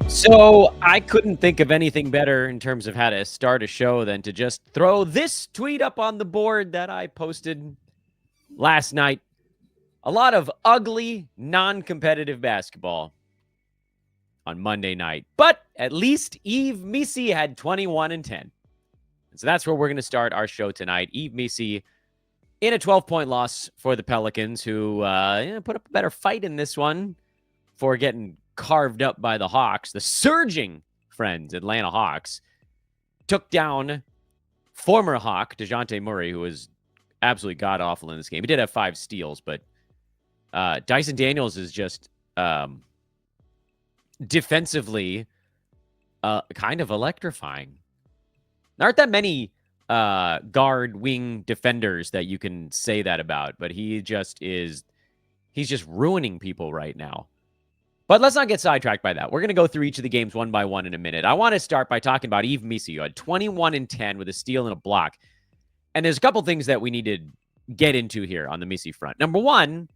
So I couldn't think of anything better in terms of how to start a show than to just throw this tweet up on the board that I posted last night. A lot of ugly, non-competitive basketball on Monday night, but at least Yves Missi had 21 and 10. And so that's where we're going to start our show tonight. Yves Missi in a 12-point loss for the Pelicans, who put up a better fight in this one for getting carved up by the Hawks. The surging friends, Atlanta Hawks, took down former Hawk DeJounte Murray, who was absolutely god-awful in this game. He did have 5 steals, but Dyson Daniels is just defensively kind of electrifying. There aren't that many guard wing defenders that you can say that about, but he's just ruining people right now. But let's not get sidetracked by that. We're going to go through each of the games one by one in a minute. I want to start by talking about Yves Missi, who had 21 and 10 with a steal and a block. And there's a couple things that we need to get into here on the Missi front. Number one,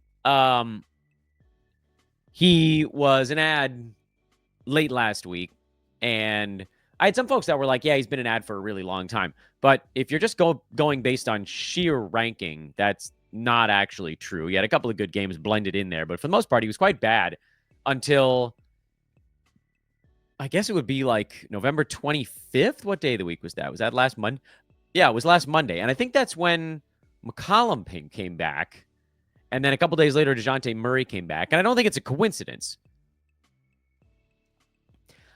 he was an ad late last week, and I had some folks that were like, yeah, he's been an ad for a really long time. But if you're just going based on sheer ranking, that's not actually true. He had a couple of good games blended in there, but for the most part, he was quite bad until I guess it would be like November 25th. What day of the week was that? Was that last Monday? Yeah, it was last Monday. And I think that's when McCollum came back. And then a couple days later, DeJounte Murray came back. And I don't think it's a coincidence.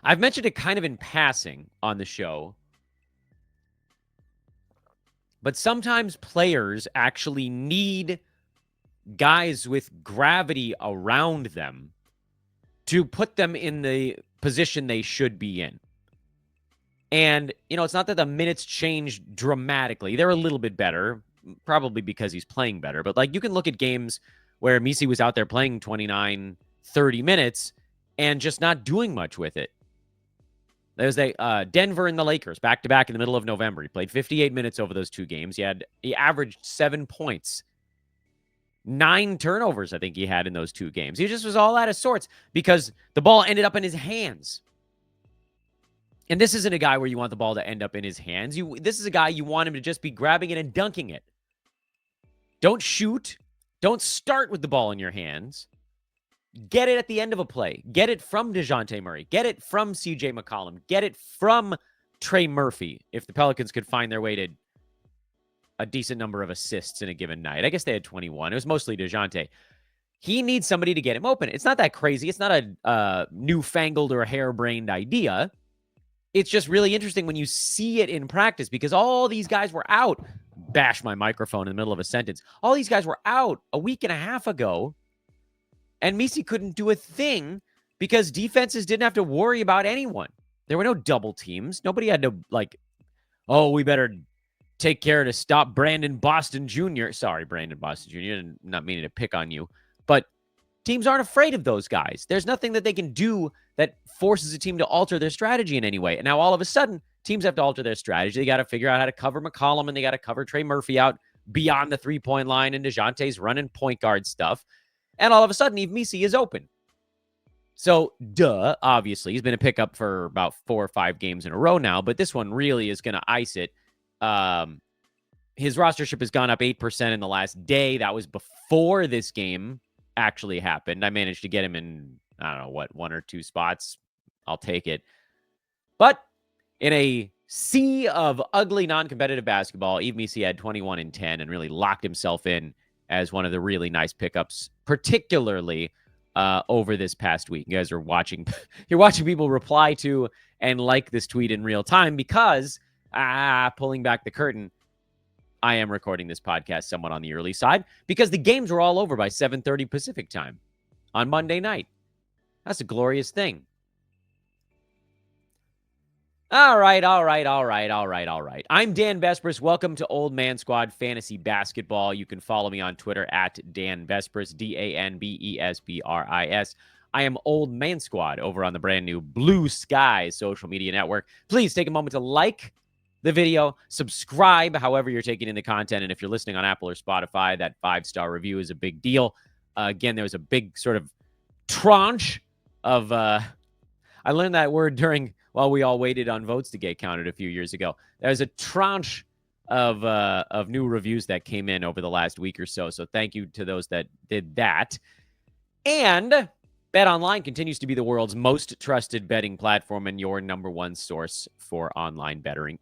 I've mentioned it kind of in passing on the show. But sometimes players actually need guys with gravity around them to put them in the position they should be in. And, it's not that the minutes changed dramatically. They're a little bit better, probably because he's playing better. But, you can look at games where Missi was out there playing 29, 30 minutes and just not doing much with it. There's Denver and the Lakers back-to-back in the middle of November. He played 58 minutes over those 2 games. He averaged 7 points. 9 turnovers, I think he had in those 2 games. He just was all out of sorts because the ball ended up in his hands. And this isn't a guy where you want the ball to end up in his hands. This is a guy you want him to just be grabbing it and dunking it. Don't shoot. Don't start with the ball in your hands. Get it at the end of a play. Get it from DeJounte Murray. Get it from CJ McCollum. Get it from Trey Murphy if the Pelicans could find their way to a decent number of assists in a given night. I guess they had 21. It was mostly DeJounte. He needs somebody to get him open. It's not that crazy. It's not a newfangled or a harebrained idea. It's just really interesting when you see it in practice because all these guys were out. Bash my microphone in the middle of a sentence. All these guys were out a week and a half ago, and Missi couldn't do a thing because defenses didn't have to worry about anyone. There were no double teams. Nobody had to, we better take care to stop Brandon Boston Jr. Sorry, Brandon Boston Jr. I'm not meaning to pick on you. But teams aren't afraid of those guys. There's nothing that they can do that forces a team to alter their strategy in any way. And now all of a sudden, teams have to alter their strategy. They got to figure out how to cover McCollum, and they got to cover Trey Murphy out beyond the 3-point line, and DeJounte's running point guard stuff. And all of a sudden, Yves Missi is open. So, obviously, he's been a pickup for about 4 or 5 games in a row now, but this one really is going to ice it. His rostership has gone up 8% in the last day. That was before this game actually happened. I managed to get him in, 1 or 2 spots. I'll take it. But in a sea of ugly, non-competitive basketball, Yves Missi had 21 and 10 and really locked himself in as one of the really nice pickups, particularly over this past week. You guys are watching. You're watching people reply to and like this tweet in real time because, pulling back the curtain, I am recording this podcast somewhat on the early side because the games were all over by 7:30 Pacific time on Monday night. That's a glorious thing. All right. I'm Dan Vespris. Welcome to Old Man Squad Fantasy Basketball. You can follow me on Twitter at Dan Vespris, DanBesbris. I am Old Man Squad over on the brand new Blue Sky social media network. Please take a moment to like the video, subscribe, however you're taking in the content. And if you're listening on Apple or Spotify, that 5-star review is a big deal. Again, there was a big sort of tranche of, I I learned that word while we all waited on votes to get counted a few years ago. There's a tranche of new reviews that came in over the last week or so. So thank you to those that did that. And BetOnline continues to be the world's most trusted betting platform and your number one source for online betting.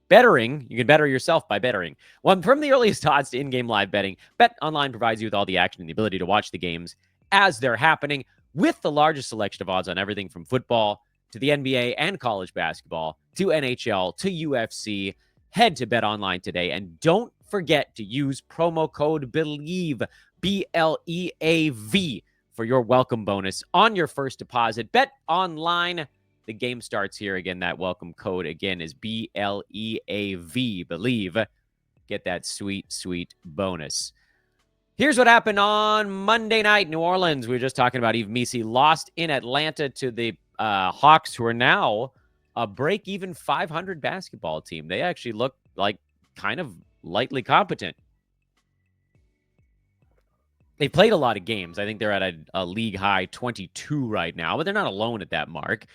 You can better yourself by bettering. From the earliest odds to in-game live betting, BetOnline provides you with all the action and the ability to watch the games as they're happening with the largest selection of odds on everything from football to the NBA and college basketball to NHL to UFC. Head to BetOnline today and don't forget to use promo code BELIEVE, BLEAV, for your welcome bonus on your first deposit. BetOnline. The game starts here again. That welcome code again is BLEAV, believe. Get that sweet, sweet bonus. Here's what happened on Monday night. New Orleans, we were just talking about Yves Missi, lost in Atlanta to the Hawks, who are now a break-even 500 basketball team. They actually look like kind of lightly competent. They played a lot of games. I think they're at a league high 22 right now, but they're not alone at that mark.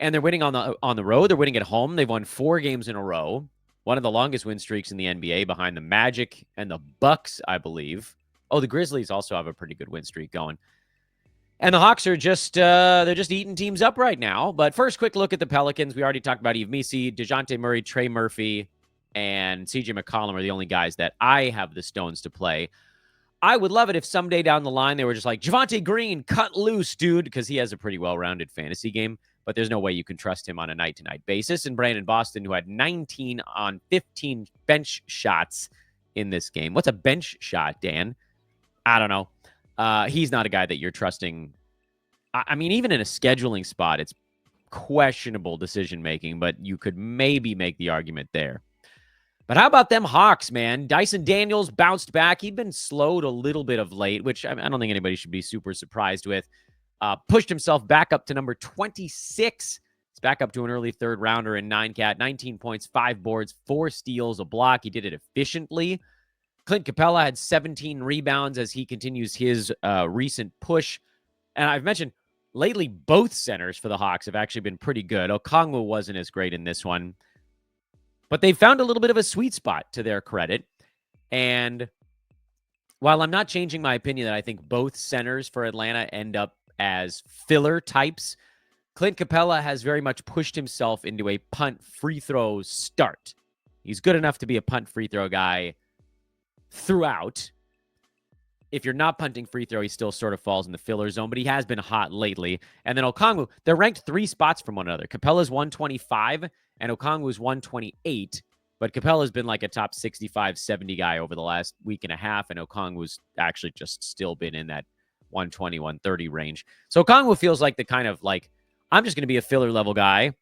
And they're winning on the road. They're winning at home. They've won 4 games in a row. One of the longest win streaks in the NBA behind the Magic and the Bucks, I believe. Oh, the Grizzlies also have a pretty good win streak going. And the Hawks are they're just eating teams up right now. But first, quick look at the Pelicans. We already talked about Yves Missi, DeJounte Murray, Trey Murphy, and CJ McCollum are the only guys that I have the stones to play. I would love it if someday down the line they were just like, Javonte Green, cut loose, dude, because he has a pretty well-rounded fantasy game, but there's no way you can trust him on a night-to-night basis. And Brandon Boston, who had 19 on 15 bench shots in this game. What's a bench shot, Dan? I don't know. He's not a guy that you're trusting. I mean, even in a scheduling spot, it's questionable decision-making, but you could maybe make the argument there. But how about them Hawks, man? Dyson Daniels bounced back. He'd been slowed a little bit of late, which I don't think anybody should be super surprised with. Pushed himself back up to number 26. He's back up to an early third rounder in 9-cat. 19 points, 5 boards, 4 steals, a block. He did it efficiently. Clint Capella had 17 rebounds as he continues his recent push. And I've mentioned lately both centers for the Hawks have actually been pretty good. Okongwu wasn't as great in this one. But they found a little bit of a sweet spot to their credit. And while I'm not changing my opinion that I think both centers for Atlanta end up as filler types, Clint Capella has very much pushed himself into a punt free throw start. He's good enough to be a punt free throw guy throughout. If you're not punting free throw, he still sort of falls in the filler zone, but he has been hot lately. And then Okongwu, they're ranked 3 spots from one another. Capella's 125 and Okongwu's 128, but Capella's been like a top 65, 70 guy over the last week and a half, and Okongwu's actually just still been in that 120, 130 range. So Okongwu feels like the kind of like, I'm just going to be a filler level guy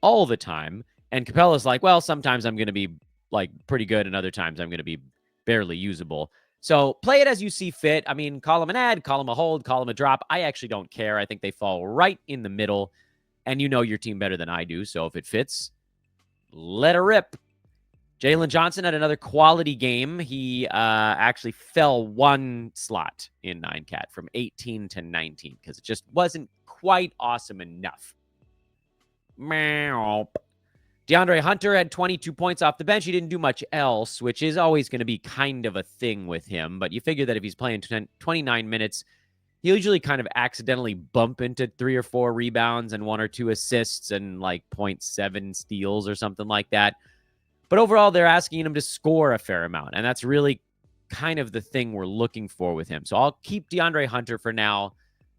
all the time. And Capella's like, well, sometimes I'm going to be like pretty good, and other times I'm going to be barely usable. So play it as you see fit. I mean, call him an ad, call him a hold, call him a drop. I actually don't care. I think they fall right in the middle, and you know your team better than I do. So if it fits, let it rip. Jalen Johnson had another quality game. He actually fell 1 slot in 9-cat from 18 to 19 because it just wasn't quite awesome enough. Meow. DeAndre Hunter had 22 points off the bench. He didn't do much else, which is always going to be kind of a thing with him. But you figure that if he's playing 29 minutes, he'll usually kind of accidentally bump into 3 or 4 rebounds and 1 or 2 assists and like 0.7 steals or something like that. But overall, they're asking him to score a fair amount. And that's really kind of the thing we're looking for with him. So I'll keep DeAndre Hunter for now.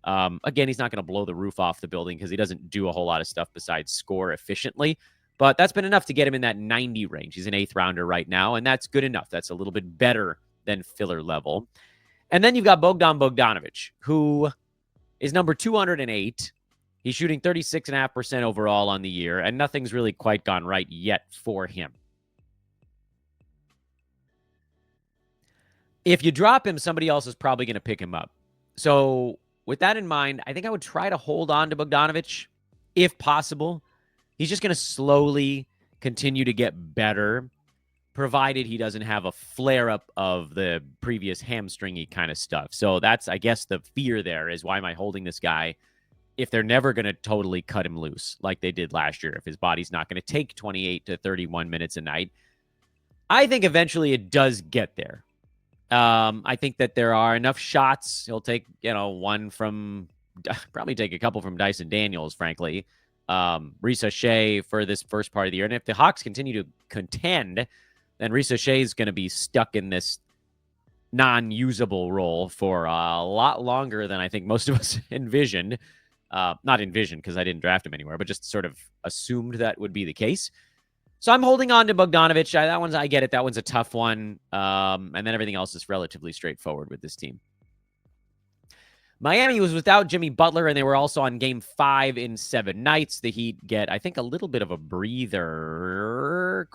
Again, he's not going to blow the roof off the building because he doesn't do a whole lot of stuff besides score efficiently. But that's been enough to get him in that 90 range. He's an 8th rounder right now, and that's good enough. That's a little bit better than filler level. And then you've got Bogdan Bogdanovic, who is number 208. He's shooting 36.5% overall on the year, and nothing's really quite gone right yet for him. If you drop him, somebody else is probably going to pick him up. So with that in mind, I think I would try to hold on to Bogdanovic if possible. He's just going to slowly continue to get better, provided he doesn't have a flare-up of the previous hamstringy kind of stuff. So that's, I guess, the fear there is, why am I holding this guy? if they're never going to totally cut him loose like they did last year, if his body's not going to take 28 to 31 minutes a night, I think eventually it does get there. I think that there are enough shots. He'll take, one from, probably take a couple from Dyson Daniels, frankly. Risa Shea for this first part of the year. And if the Hawks continue to contend, then Risa Shea is going to be stuck in this non-usable role for a lot longer than I think most of us envisioned. Not envisioned because I didn't draft him anywhere, but just sort of assumed that would be the case. So I'm holding on to Bogdanovic. That one's, I get it. That one's a tough one. And then everything else is relatively straightforward with this team. Miami was without Jimmy Butler, and they were also on game 5 in 7 nights. The Heat get, I think, a little bit of a breather, ?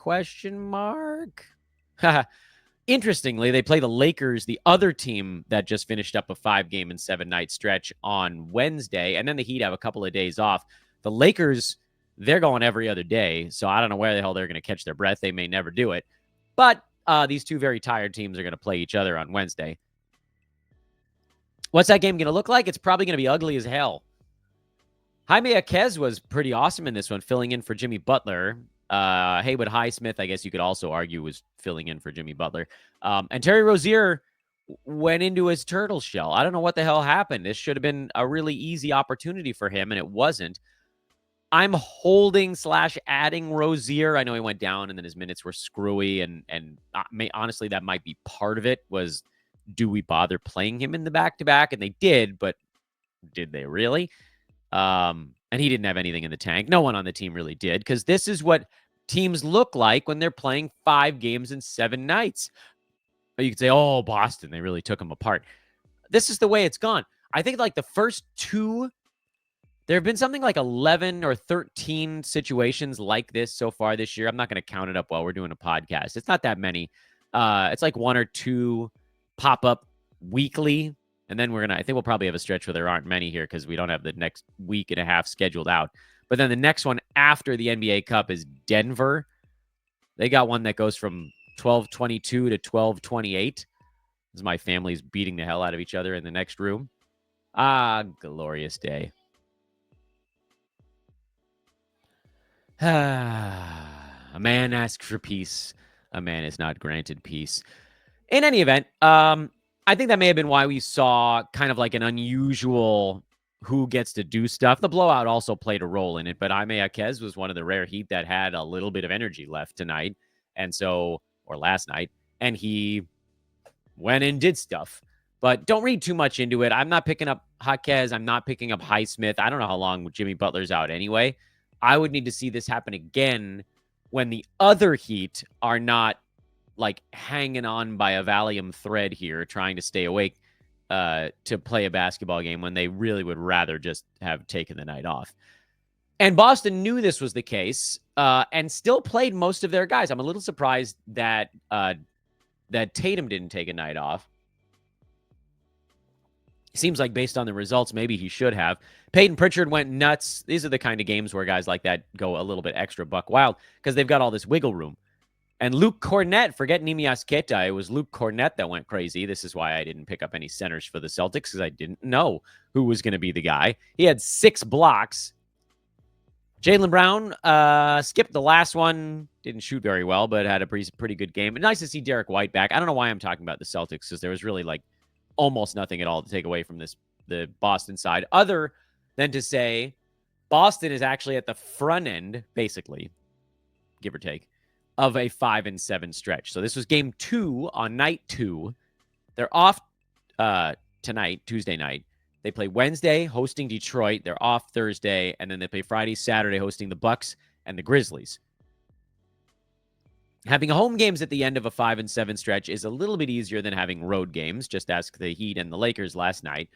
Interestingly, they play the Lakers, the other team that just finished up a 5-game and 7-night stretch on Wednesday, and then the Heat have a couple of days off. The Lakers, they're going every other day, so I don't know where the hell they're going to catch their breath. They may never do it. But these two very tired teams are going to play each other on Wednesday. What's that game going to look like? It's probably going to be ugly as hell. Jaime Jaquez was pretty awesome in this one, filling in for Jimmy Butler. Haywood Highsmith, I guess you could also argue, was filling in for Jimmy Butler. And Terry Rozier went into his turtle shell. I don't know what the hell happened. This should have been a really easy opportunity for him, and it wasn't. I'm holding / adding Rozier. I know he went down, and then his minutes were screwy, and honestly, that might be part of it, was do we bother playing him in the back-to-back? And they did, but did they really? And he didn't have anything in the tank. No one on the team really did, because this is what teams look like when they're playing 5 games in 7 nights. Or you could say, oh, Boston, they really took them apart. This is the way it's gone. I think like the first 2, there have been something like 11 or 13 situations like this so far this year. I'm not going to count it up while we're doing a podcast. It's not that many. It's like 1 or 2 pop up weekly. And then I think we'll probably have a stretch where there aren't many here because we don't have the next week and a half scheduled out. But then the next one after the NBA Cup is Denver. They got one that goes from 12:22 to 12:28. As my family's beating the hell out of each other in the next room. Glorious day. A man asks for peace. A man is not granted peace. In any event, I think that may have been why we saw kind of like an unusual who gets to do stuff. The blowout also played a role in it, but Jaime Jaquez was one of the rare Heat that had a little bit of energy left tonight, or last night, and he went and did stuff. But don't read too much into it. I'm not picking up Jaquez. I'm not picking up Highsmith. I don't know how long Jimmy Butler's out anyway. I would need to see this happen again when the other Heat are not like hanging on by a Valium thread here, trying to stay awake to play a basketball game when they really would rather just have taken the night off. And Boston knew this was the case and still played most of their guys. I'm a little surprised that Tatum didn't take a night off. Seems like based on the results, maybe he should have. Peyton Pritchard went nuts. These are the kind of games where guys like that go a little bit extra buck wild because they've got all this wiggle room. And Luke Cornett, forget Nimias Queta, it was Luke Cornett that went crazy. This is why I didn't pick up any centers for the Celtics, because I didn't know who was going to be the guy. He had 6 blocks. Jaylen Brown skipped the last one, didn't shoot very well, but had a pretty good game. And nice to see Derek White back. I don't know why I'm talking about the Celtics, because there was really like almost nothing at all to take away from the Boston side, other than to say Boston is actually at the front end, basically, give or take, of a 5 and 7 stretch. So this was game 2 on night 2. They're off tonight, Tuesday night. They play Wednesday hosting Detroit. They're off Thursday, and then they play Friday, Saturday hosting the Bucks and the Grizzlies. Having home games at the end of a 5 and 7 stretch is a little bit easier than having road games. Just ask the Heat and the Lakers last night.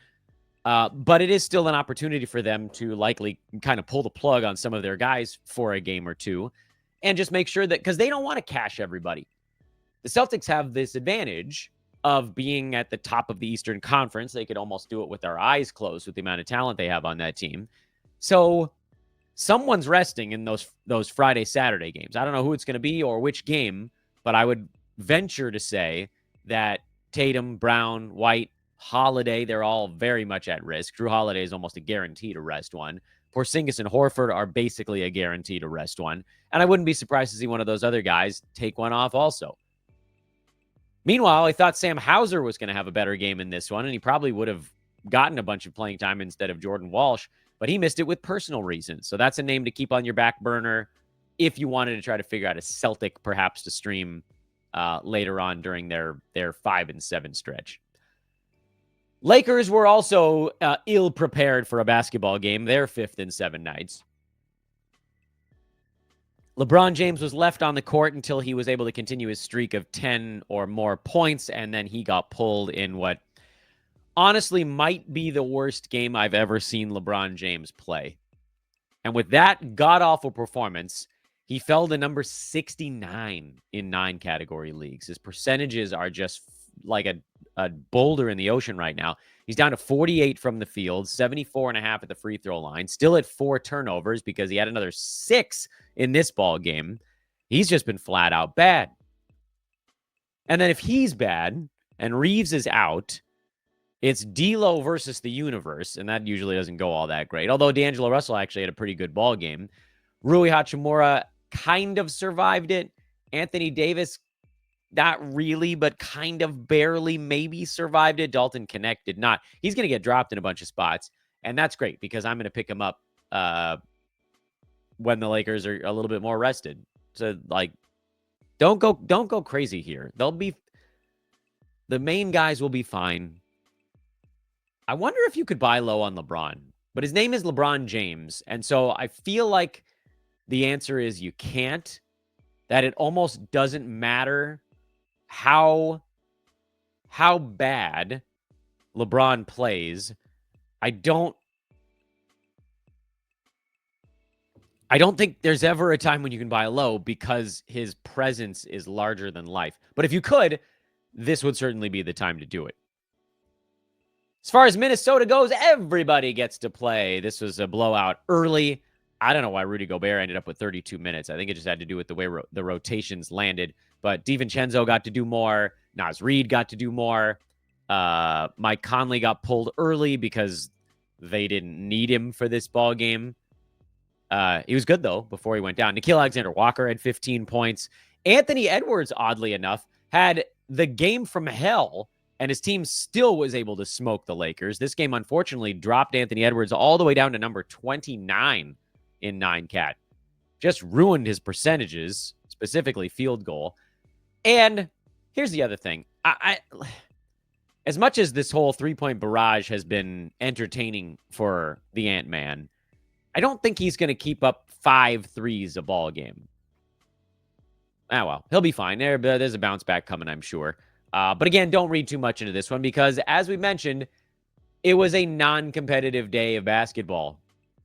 But it is still an opportunity for them to likely kind of pull the plug on some of their guys for a game or two. And just make sure that, because they don't want to cash everybody. The Celtics have this advantage of being at the top of the Eastern Conference. They could almost do it with their eyes closed with the amount of talent they have on that team. So someone's resting in those Friday, Saturday games. I don't know who it's going to be or which game, but I would venture to say that Tatum, Brown, White, Holiday, they're all very much at risk. Drew Holiday is almost a guarantee to rest one. Porzingis and Horford are basically a guarantee to rest one. And I wouldn't be surprised to see one of those other guys take one off also. Meanwhile, I thought Sam Hauser was going to have a better game in this one, and he probably would have gotten a bunch of playing time instead of Jordan Walsh, but he missed it with personal reasons. So that's a name to keep on your back burner if you wanted to try to figure out a Celtic perhaps to stream later on during their 5-7 stretch. Lakers were also ill-prepared for a basketball game, their 5th and 7 nights. LeBron James was left on the court until he was able to continue his streak of 10 or more points, and then he got pulled in what honestly might be the worst game I've ever seen LeBron James play. And with that god-awful performance, he fell to number 69 in 9 category leagues. His percentages are just like a boulder in the ocean right now. He's down to 48 from the field, 74.5 at the free throw line, still at 4 turnovers because he had another 6 in this ball game. He's just been flat out bad. And then if he's bad and Reeves is out, it's D'Lo versus the universe, and that usually doesn't go all that great. Although D'Angelo Russell actually had a pretty good ball game. Rui Hachimura kind of survived it. Anthony Davis, not really, but kind of barely maybe survived it. Dalton Connect did not. He's going to get dropped in a bunch of spots, and that's great because I'm going to pick him up when the Lakers are a little bit more rested. So, like, don't go crazy here. The main guys will be fine. I wonder if you could buy low on LeBron, but his name is LeBron James, and so I feel like the answer is you can't. That it almost doesn't matter how bad LeBron plays. I don't think there's ever a time when you can buy low because his presence is larger than life. But if you could, this would certainly be the time to do it. As far as Minnesota goes, everybody gets to play. This was a blowout early. I don't know why Rudy Gobert ended up with 32 minutes. I think it just had to do with the way the rotations landed. But DiVincenzo got to do more. Naz Reid got to do more. Mike Conley got pulled early because they didn't need him for this ball game. He was good, though, before he went down. Nickeil Alexander-Walker had 15 points. Anthony Edwards, oddly enough, had the game from hell, and his team still was able to smoke the Lakers. This game, unfortunately, dropped Anthony Edwards all the way down to number 29 in 9-cat. Just ruined his percentages, specifically field goal. And here's the other thing. I as much as this whole three-point barrage has been entertaining for the Ant-Man, I don't think he's going to keep up 5 threes a ball game. Well, he'll be fine. There's a bounce back coming, I'm sure. But again, don't read too much into this one because, as we mentioned, it was a non-competitive day of basketball.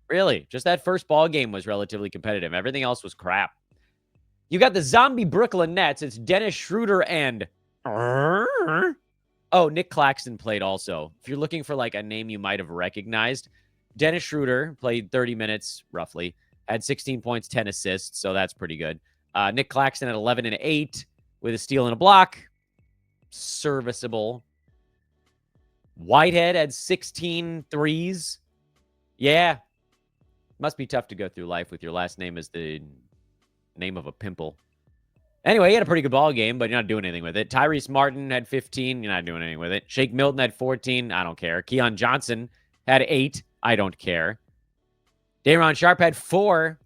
Really, just that first ball game was relatively competitive. Everything else was crap. You got the zombie Brooklyn Nets. It's Dennis Schroeder and... Oh, Nick Claxton played also. If you're looking for like a name you might have recognized, Dennis Schroeder played 30 minutes, roughly. Had 16 points, 10 assists, so that's pretty good. Nick Claxton had 11 and 8 with a steal and a block. Serviceable. Whitehead had 16 threes. Yeah. Must be tough to go through life with your last name as the name of a pimple. Anyway, he had a pretty good ball game, but you're not doing anything with it. Tyrese Martin had 15. You're not doing anything with it. Shake Milton had 14. I don't care. Keon Johnson had 8. I don't care. Day'Ron Sharpe had 4.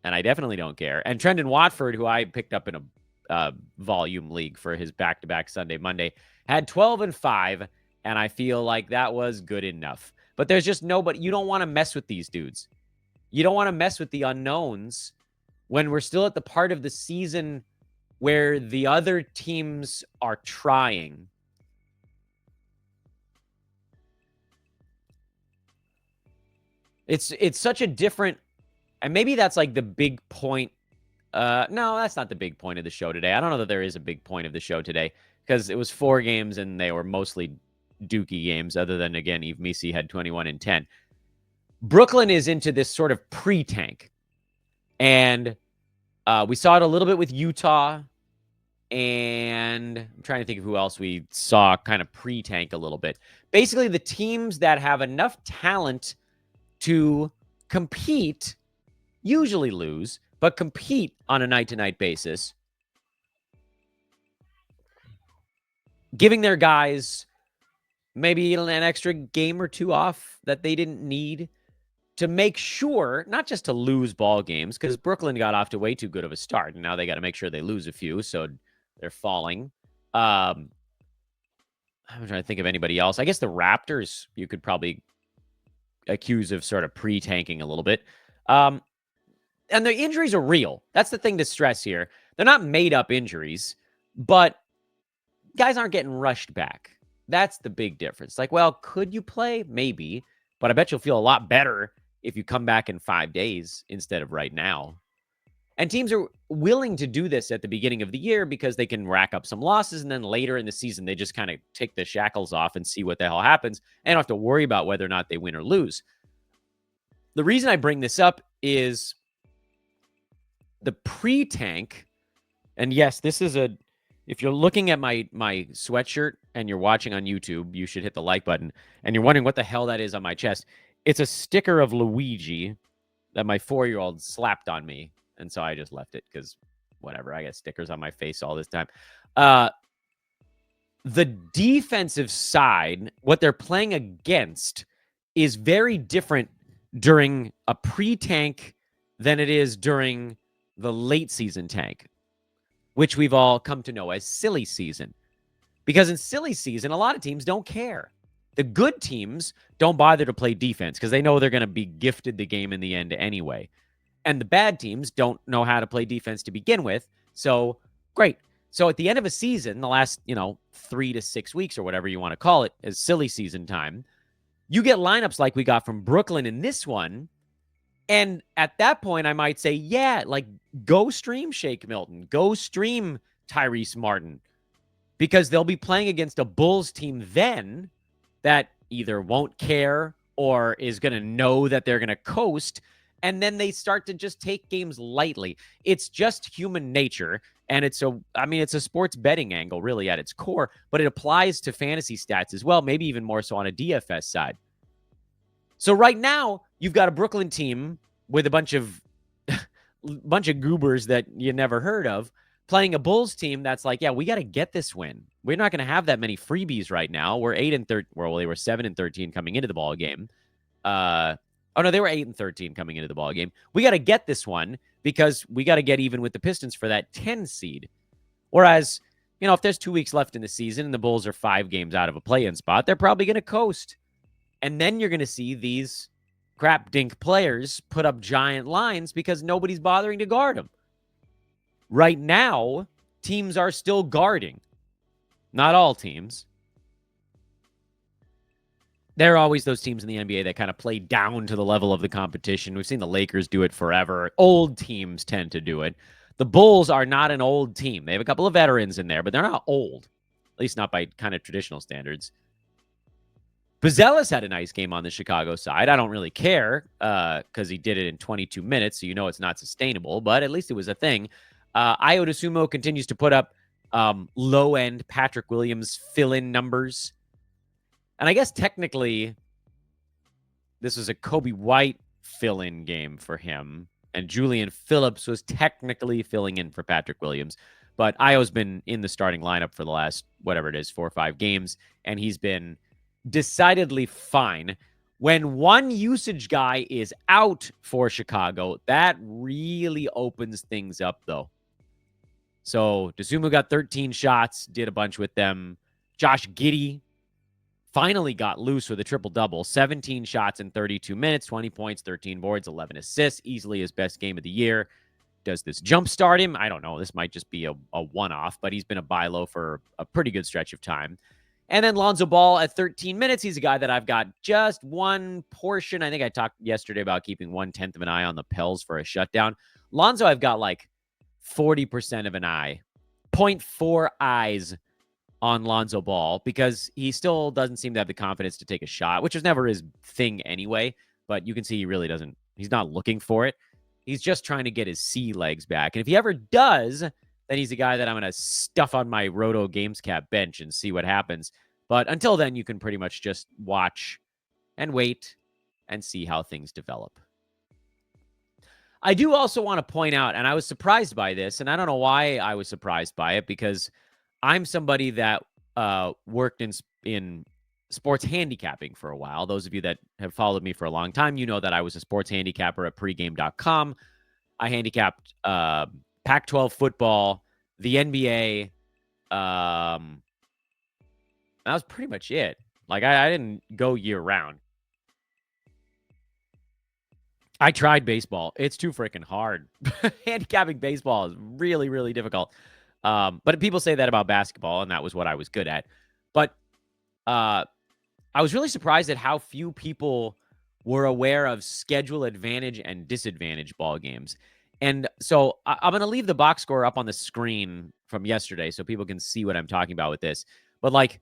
And I definitely don't care. And Trendon Watford, who I picked up in a volume league for his back-to-back Sunday, Monday, had 12 and 5. And I feel like that was good enough. But there's just nobody. You don't want to mess with these dudes. You don't want to mess with the unknowns when we're still at the part of the season where the other teams are trying. It's such a different, and maybe that's like the big point. No, that's not the big point of the show today. I don't know that there is a big point of the show today because it was 4 games and they were mostly dookie games other than, again, Yves Missi had 21 and 10. Brooklyn is into this sort of pre-tank. And we saw it a little bit with Utah. And I'm trying to think of who else we saw kind of pre-tank a little bit. Basically, the teams that have enough talent to compete usually lose, but compete on a night-to-night basis, giving their guys maybe an extra game or two off that they didn't need to make sure, not just to lose ball games, because Brooklyn got off to way too good of a start, and now they got to make sure they lose a few, so they're falling. I'm trying to think of anybody else. I guess the Raptors you could probably accuse of sort of pre-tanking a little bit. And the injuries are real. That's the thing to stress here. They're not made-up injuries, but guys aren't getting rushed back. That's the big difference. Like, well, could you play? Maybe, but I bet you'll feel a lot better if you come back in 5 days instead of right now. And teams are willing to do this at the beginning of the year because they can rack up some losses, and then later in the season, they just kind of take the shackles off and see what the hell happens and don't have to worry about whether or not they win or lose. The reason I bring this up is the pre-tank, and yes, this is if you're looking at my sweatshirt and you're watching on YouTube, you should hit the like button, and you're wondering what the hell that is on my chest. It's a sticker of Luigi that my 4-year-old slapped on me, and so I just left it because whatever, I got stickers on my face all this time. The defensive side, what they're playing against, is very different during a pre-tank than it is during the late season tank, which we've all come to know as silly season. Because in silly season, a lot of teams don't care. The good teams don't bother to play defense because they know they're going to be gifted the game in the end anyway. And the bad teams don't know how to play defense to begin with. So, great. So at the end of a season, the last, 3 to 6 weeks or whatever you want to call it, as silly season time, you get lineups like we got from Brooklyn in this one. And at that point, I might say, yeah, like go stream Shake Milton, go stream Tyrese Martin, because they'll be playing against a Bulls team then that either won't care or is going to know that they're going to coast. And then they start to just take games lightly. It's just human nature. And it's a sports betting angle really at its core, but it applies to fantasy stats as well, maybe even more so on a DFS side. So right now, you've got a Brooklyn team with a bunch of goobers that you never heard of playing a Bulls team that's like, yeah, we got to get this win. We're not going to have that many freebies right now. We're 8-13. Well, they were 7-13 coming into the ball game. They were 8-13 coming into the ball game. We got to get this one because we got to get even with the Pistons for that 10 seed. Whereas, if there's 2 weeks left in the season and the Bulls are 5 games out of a play-in spot, they're probably going to coast. And then you're going to see these crap dink players put up giant lines because nobody's bothering to guard them. Right now, teams are still guarding. Not all teams. There are always those teams in the NBA that kind of play down to the level of the competition. We've seen the Lakers do it forever. Old teams tend to do it. The Bulls are not an old team. They have a couple of veterans in there, but they're not old. At least not by kind of traditional standards. Buzelis had a nice game on the Chicago side. I don't really care because he did it in 22 minutes, so it's not sustainable, but at least it was a thing. Ayo Dosunmu continues to put up low-end Patrick Williams fill-in numbers. And I guess technically this was a Kobe White fill-in game for him, and Julian Phillips was technically filling in for Patrick Williams. But Ayo's been in the starting lineup for the last, 4 or 5 games, and he's been decidedly fine. When one usage guy is out for Chicago, that really opens things up, though. So Dosunmu got 13 shots, did a bunch with them. Josh Giddey finally got loose with a triple-double. 17 shots in 32 minutes, 20 points, 13 boards, 11 assists. Easily his best game of the year. Does this jumpstart him? I don't know. This might just be a one-off, but he's been a buy low for a pretty good stretch of time. And then Lonzo Ball at 13 minutes. He's a guy that I've got just one portion. I think I talked yesterday about keeping 1/10 of an eye on the Pels for a shutdown. Lonzo, I've got like 40% of an eye. 0.4 eyes on Lonzo Ball because he still doesn't seem to have the confidence to take a shot, which was never his thing anyway. But you can see he really he's not looking for it. He's just trying to get his sea legs back. And if he ever does, then he's a guy that I'm going to stuff on my Roto Games Cap bench and see what happens. But until then, you can pretty much just watch and wait and see how things develop. I do also want to point out, and I was surprised by this, and I don't know why I was surprised by it, because I'm somebody that worked in sports handicapping for a while. Those of you that have followed me for a long time, you know that I was a sports handicapper at pregame.com. I handicapped Pac-12 football, the NBA. That was pretty much it. Like, I didn't go year round. I tried baseball. It's too freaking hard. Handicapping baseball is really, really difficult. But people say that about basketball, and that was what I was good at. But I was really surprised at how few people were aware of schedule advantage and disadvantage ball games. And so I'm going to leave the box score up on the screen from yesterday so people can see what I'm talking about with this. But like,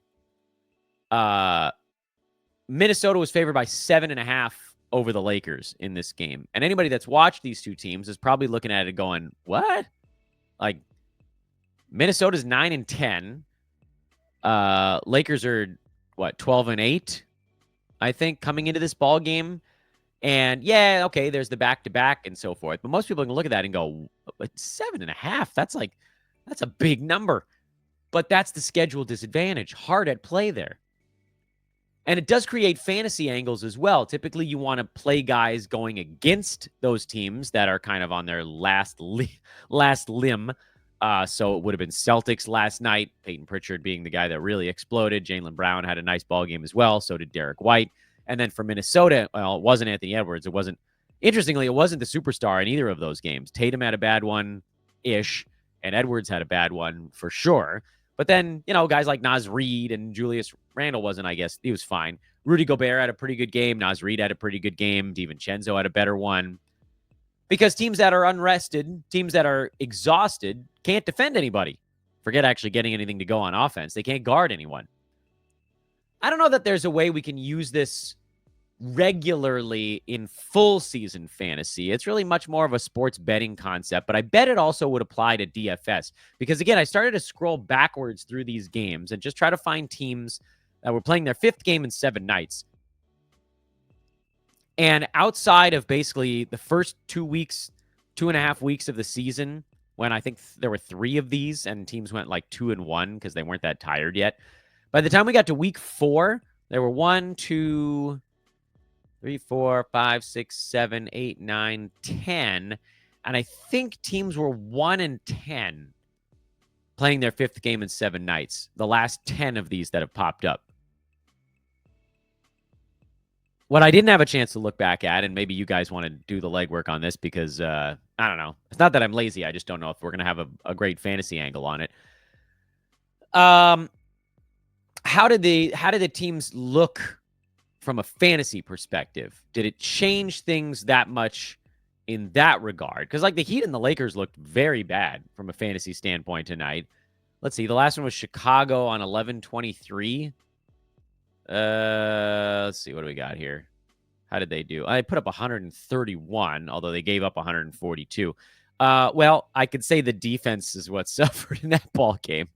Minnesota was favored by 7.5 over the Lakers in this game. And anybody that's watched these two teams is probably looking at it going, what? Like, Minnesota's 9-10. Lakers are, 12-8, I think, coming into this ball game. And yeah, okay, there's the back-to-back and so forth. But most people can look at that and go, 7.5, that's a big number. But that's the schedule disadvantage. Hard at play there. And it does create fantasy angles as well. Typically, you want to play guys going against those teams that are kind of on their last limb. So it would have been Celtics last night. Peyton Pritchard being the guy that really exploded. Jaylen Brown had a nice ball game as well. So did Derek White. And then for Minnesota, well, it wasn't Anthony Edwards. Interestingly, it wasn't the superstar in either of those games. Tatum had a bad one-ish, and Edwards had a bad one for sure. But then, guys like Naz Reid and Julius Randle wasn't, I guess. He was fine. Rudy Gobert had a pretty good game. Naz Reid had a pretty good game. DiVincenzo had a better one. Because teams that are unrested, teams that are exhausted, can't defend anybody. Forget actually getting anything to go on offense. They can't guard anyone. I don't know that there's a way we can use this regularly in full season fantasy. It's really much more of a sports betting concept, but I bet it also would apply to DFS because, again, I started to scroll backwards through these games and just try to find teams that were playing their 5th game in 7 nights. And outside of basically the first 2.5 weeks of the season, when I think there were 3 of these and teams went like 2-1 because they weren't that tired yet. By the time we got to week 4, there were 1, 2, 3, 4, 5, 6, 7, 8, 9, 10. And I think teams were 1-10 playing their 5th game in 7 nights. The last 10 of these that have popped up. What I didn't have a chance to look back at, and maybe you guys want to do the legwork on this because, I don't know. It's not that I'm lazy. I just don't know if we're going to have a great fantasy angle on it. How did the teams look from a fantasy perspective? Did it change things that much in that regard? Because like the Heat and the Lakers looked very bad from a fantasy standpoint tonight. Let's see. The last one was Chicago on 11-23. Let's see. What do we got here? How did they do? I put up 131, although they gave up 142. Well, I could say the defense is what suffered in that ball game.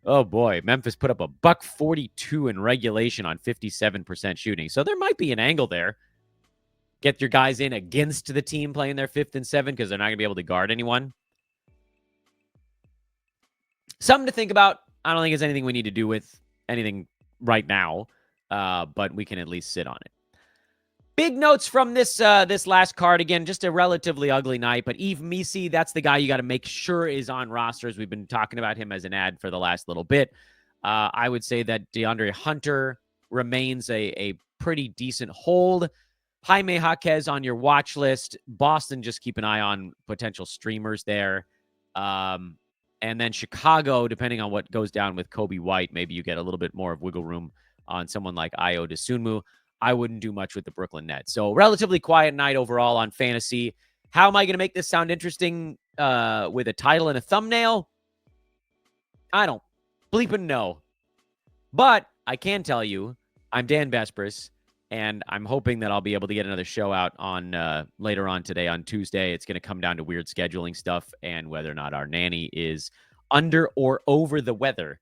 Oh, boy. Memphis put up a $142 in regulation on 57% shooting. So there might be an angle there. Get your guys in against the team playing their 5th and 7 because they're not going to be able to guard anyone. Something to think about. I don't think it's anything we need to do with anything right now, but we can at least sit on it. Big notes from this last card. Again, just a relatively ugly night, but Yves Missi, that's the guy you got to make sure is on rosters. We've been talking about him as an ad for the last little bit. I would say that DeAndre Hunter remains a pretty decent hold. Jaime Jaquez on your watch list. Boston, just keep an eye on potential streamers there. And then Chicago, depending on what goes down with Kobe White, maybe you get a little bit more of wiggle room on someone like Ayo Dosunmu. I wouldn't do much with the Brooklyn Nets. So relatively quiet night overall on fantasy. How am I going to make this sound interesting with a title and a thumbnail? I don't bleeping know. But I can tell you, I'm Dan Vespris, And I'm hoping that I'll be able to get another show out on later on today on Tuesday. It's going to come down to weird scheduling stuff and whether or not our nanny is under or over the weather.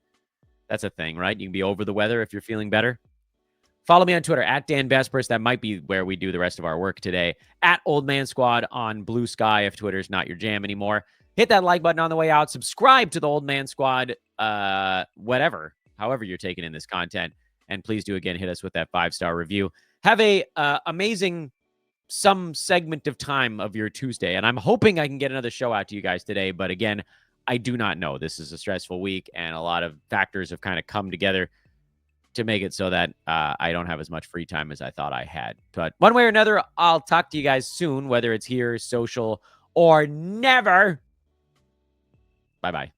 That's a thing, right? You can be over the weather if you're feeling better. Follow me on Twitter at Dan Vespers. That might be where we do the rest of our work today. At Old Man Squad on Blue Sky if Twitter's not your jam anymore. Hit that like button on the way out. Subscribe to the Old Man Squad, however you're taking in this content. And please do, again, hit us with that 5-star review. Have a amazing some segment of time of your Tuesday. And I'm hoping I can get another show out to you guys today. But again, I do not know. This is a stressful week, and a lot of factors have kind of come together to make it so that I don't have as much free time as I thought I had. But one way or another, I'll talk to you guys soon, whether it's here, social, or never. Bye-bye.